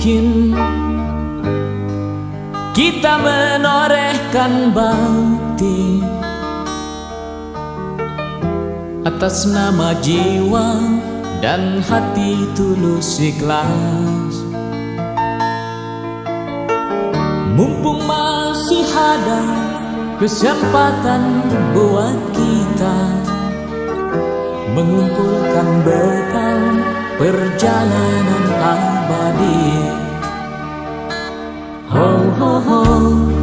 bikin kita menorehkan bakti atas nama jiwa dan hati tulus ikhlas. Mumpung masih ada kesempatan buat kita mengumpulkan bekal perjalanan abadi. Ho ho ho.